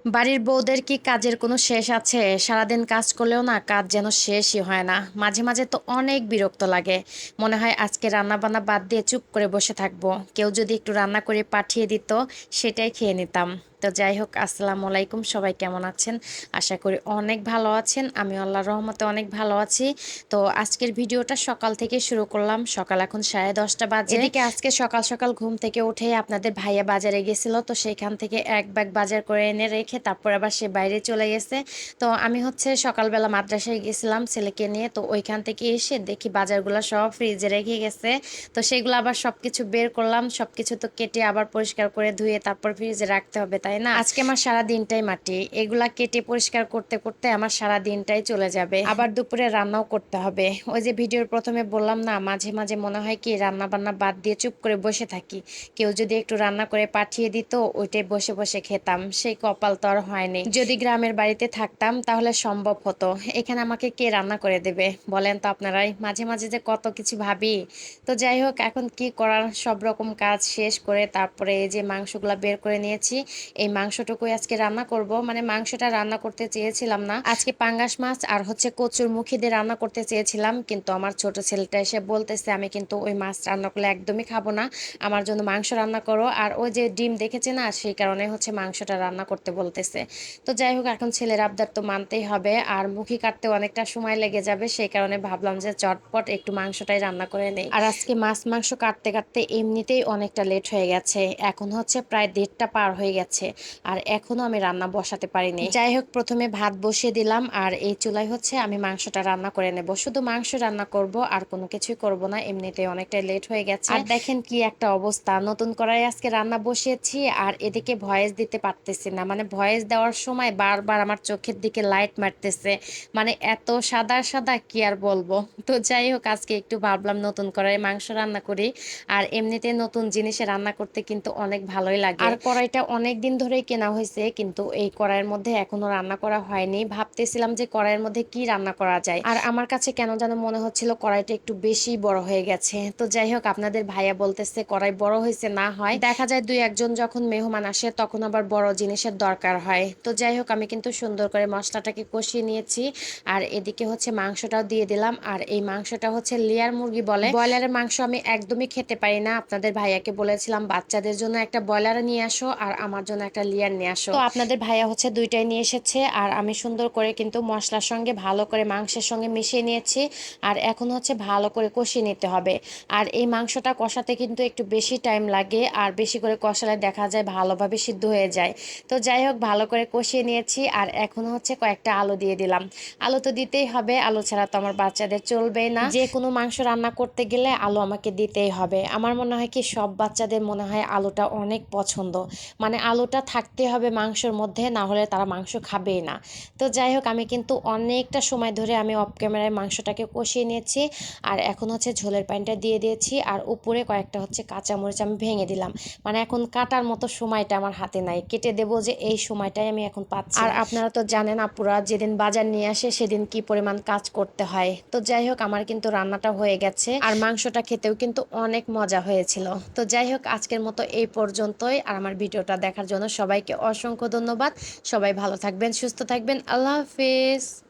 বাড়ির বউদের কি কাজের কোনো শেষ আছে? সারাদিন কাজ করলেও না কাজ যেন শেষই হয় না। মাঝে মাঝে তো অনেক বিরক্ত লাগে। মনে হয় আজকে রান্না বান্না বাদ দিয়ে চুপ করে বসে থাকবো, কেউ যদি একটু রান্না করে পাঠিয়ে দিত, সেটাই খেয়ে নিতাম। তো যাই হোক, আসসালামু আলাইকুম, সবাই কেমন আছেন? আশা করি অনেক ভালো আছেন। আমি আল্লাহর রহমতে অনেক ভালো আছি। তো আজকের ভিডিওটা সকাল থেকে শুরু করলাম। সকাল এখন 10:30 বাজে। এদিকে আজকে সকাল সকাল ঘুম থেকে উঠে আপনাদের ভাইয়া বাজারে গেছিল, তো সেখান থেকে এক ব্যাগ বাজার করে এনে রেখে তারপর আবার সে বাইরে চলে গেছে। তো আমি হচ্ছে সকালবেলা মাদ্রাসায় গেছিলাম ছেলেকে নিয়ে, তো ওইখান থেকে এসে দেখি বাজারগুলো সব ফ্রিজে রেখে গেছে। তো সেগুলো আবার সবকিছু বের করলাম, সবকিছু তো কেটে আবার পরিষ্কার করে ধুয়ে তারপর ফ্রিজে রাখতে হবে, তাই না? আজকে আমার সারা দিনটাই মাটি, এগুলা কেটে পরিষ্কার করতে করতে আমার সারা দিনটাই চলে যাবে। আবার দুপুরে রান্নাও করতে হবে। ওই যে ভিডিওর প্রথমে বললাম না, মাঝে মাঝে মনে হয় কি রান্না বান্না বাদ দিয়ে চুপ করে বসে থাকি, কেউ যদি একটু রান্না করে পাঠিয়ে দিত, ওইটাই বসে বসে খেতাম। সেই কপাল তো আর হয়নি। যদি গ্রামের বাড়িতে থাকতাম তাহলে সম্ভব হতো। এখানে আমাকে কে রান্না করে দেবে বলেন তো আপনারাই? মাঝে মাঝে যে কত কিছু ভাবি। তো যাই হোক, এখন কি করার, সব রকম কাজ শেষ করে তারপরে এই যে মাংসগুলা বের করে নিয়েছি। এই মাংসটুকুই আজকে রান্না করব। মানে মাংসটা রান্না করতে চেয়েছিলাম না, আজকে পাঙ্গাস মাছ আর হচ্ছে কচুর মুখি দিয়ে রান্না করতে চেয়েছিলাম, কিন্তু আমার ছোট ছেলেটা এসে বলতেছে আমি কিন্তু ওই মাছ রান্না করলে একদমই খাবো না, আমার জন্য মাংস রান্না করো। আর ওই যে ডিম দেখেছে না, সেই কারণে হচ্ছে মাংসটা রান্না করতে বলতেছে। তো যাই হোক, এখন ছেলের আবদার তো মানতেই হবে, আর মুখি কাটতে অনেকটা সময় লেগে যাবে, সেই কারণে ভাবলাম যে চটপট একটু মাংসটাই রান্না করে নেই। আর আজকে মাছ মাংস কাটতে কাটতে এমনিতেই অনেকটা লেট হয়ে গেছে, এখন হচ্ছে প্রায় 1:30 পার হয়ে গেছে, আর এখনো আমি রান্না বসাতে পারিনি। যাই হোক, প্রথমে ভাত বসিয়ে দিলাম, আর এই চুলায় হচ্ছে আমি মাংসটা রান্না করে নেব। শুধু মাংস রান্না করব, আর কোনো কিছুই করব না, এমনিতেই অনেকটাই লেট হয়ে গেছে। আর দেখেন কি একটা অবস্থা, নতুন কড়াই আজকে রান্না বসিয়েছি, আর এদিকে ভয়েস দিতে পারতেছি না। মানে ভয়েস দেওয়ার সময় বারবার আমার চোখের দিকে লাইট মারতেছে। মানে এত সাদা সাদা কি আর বলবো। তো যাই হোক, আজকে একটু ভাবলাম নতুন কড়াই মাংস রান্না করি। আর এমনিতে নতুন জিনিসে রান্না করতে কিন্তু অনেক ভালোই লাগে। আর কড়াইটা অনেক দিন ধরেই কেনা হয়েছে, কিন্তু এই কড়াইয়ের মধ্যে এখনো রান্না করা হয়নি। ভাবতেছিলাম যে কড়াইয়ের মধ্যে কি রান্না করা যায়, আর আমার কাছে কেন যেন মনে হচ্ছিল কড়াইটা একটু বেশি বড় হয়ে গেছে। তো যাই হোক, আপনাদের ভাইয়া বলতেছে কড়াই বড় হয়েছে, না হয় দেখা যায় দুই একজন যখন মেহমান আসে তখন আবার বড় জিনিসের দরকার হয়। তো যাই হোক, আমি কিন্তু সুন্দর করে মশলাটাকে কষিয়ে নিয়েছি, আর এদিকে হচ্ছে মাংসটাও দিয়ে দিলাম। আর এই মাংসটা হচ্ছে লেয়ার মুরগি বলে। ব্রয়লারের মাংস আমি একদমই খেতে পারি না। আপনাদের ভাইয়াকে বলেছিলাম বাচ্চাদের জন্য একটা ব্রয়লার নিয়ে আসো, আর আমার জন্য একটা লেয়ার নিয়ে আসো। তো আপনাদের ভাইয়া হচ্ছে দুইটাই নিয়ে এসেছে, আর আমি সুন্দর করে কিন্তু মশলার সঙ্গে ভালো করে মাংসের সঙ্গে মিশিয়ে নিয়েছি। আর এখন হচ্ছে ভালো করে কষিয়ে নিতে হবে। আর এই মাংসটা কষাতে কিন্তু একটু বেশি টাইম লাগে, আর বেশি করে কষালে দেখা যায় ভালোভাবে সিদ্ধ হয়ে যায়। তো যাই হোক, ভালো করে কষিয়ে নিয়েছি, আর এখন হচ্ছে কয়েকটা আলু দিয়ে দিলাম। আলু তো দিতেই হবে, আলু ছাড়া তো আমার বাচ্চাদের চলবেই না। যে কোনো মাংস রান্না করতে গেলে আলু আমাকে দিতেই হবে। আমার মনে হয় কি সব বাচ্চাদের মনে হয় আলুটা অনেক পছন্দ। মানে আলুটা থাকতে হবে মাংসের মধ্যে, না হলে তারা মাংস খাবেই না। তো যাই হোক, আমি কিন্তু অনেকটা সময় ধরে আমি অফ ক্যামেরায় মাংসটাকে কষিয়ে নিয়েছি। আর এখন হচ্ছে ঝোলের পানিটা দিয়ে দিয়েছি, আর উপরে কয়েকটা হচ্ছে কাঁচামরিচ আমি ভেঙে দিলাম। মানে এখন কাটার মতো সময়টা আমার হাতে নাই, কেটে দেবো যে এই সময়টাই আমি এখন পাচ্ছি। আর আপনারা তো জানেন আপুরা, যেদিন বাজার নিয়ে আসে সেদিন কি পরিমাণ কাজ করতে হয়। তো যাই হোক, আমার কিন্তু রান্নাটা হয়ে গেছে, আর মাংসটা খেতেও কিন্তু অনেক মজা হয়েছিল। তো যাই হোক, আজকের মতো এই পর্যন্তই। আর আমার ভিডিওটা দেখার জন্য সবাইকে অসংখ্য ধন্যবাদ। সবাই ভালো থাকবেন, সুস্থ থাকবেন, আল্লাহ হাফিজ।